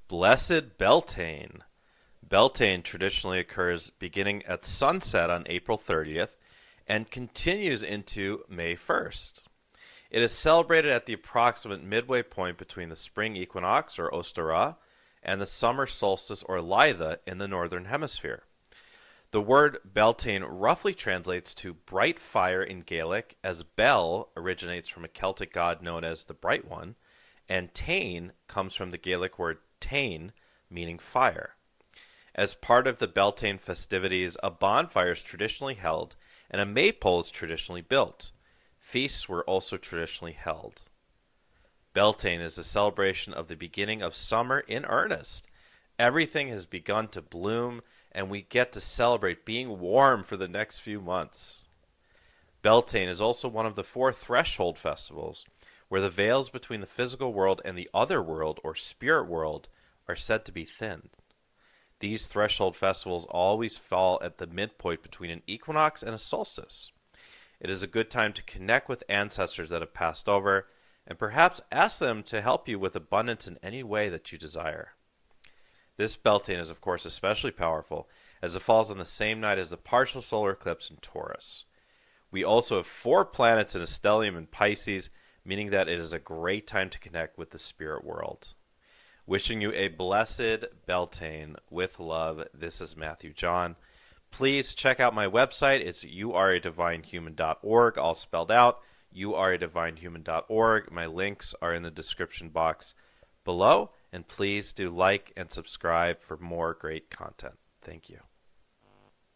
Blessed Beltane. Beltane traditionally occurs beginning at sunset on April 30th and continues into May 1st. It is celebrated at the approximate midway point between the spring equinox, or Ostara, and the summer solstice, or Litha, in the northern hemisphere. The word Beltane roughly translates to bright fire in Gaelic, as Bel originates from a Celtic god known as the Bright One, and Tane comes from the Gaelic word Tain, meaning fire. As part of the Beltane festivities, a bonfire is traditionally held, and a maypole is traditionally built. Feasts were also traditionally held. Beltane is a celebration of the beginning of summer in earnest. Everything has begun to bloom, and we get to celebrate being warm for the next few months. Beltane is also one of the 4 threshold festivals, where the veils between the physical world and the other world, or spirit world, are said to be thinned. These threshold festivals always fall at the midpoint between an equinox and a solstice. It is a good time to connect with ancestors that have passed over, and perhaps ask them to help you with abundance in any way that you desire. This Beltane is, of course, especially powerful, as it falls on the same night as the partial solar eclipse in Taurus. We also have 4 planets in a stellium in Pisces, meaning that it is a great time to connect with the spirit world. Wishing you a blessed Beltane. With love, this is Matthew John. Please check out my website. It's youaredivinehuman.org, all spelled out, youaredivinehuman.org. My links are in the description box below, and please do like and subscribe for more great content. Thank you.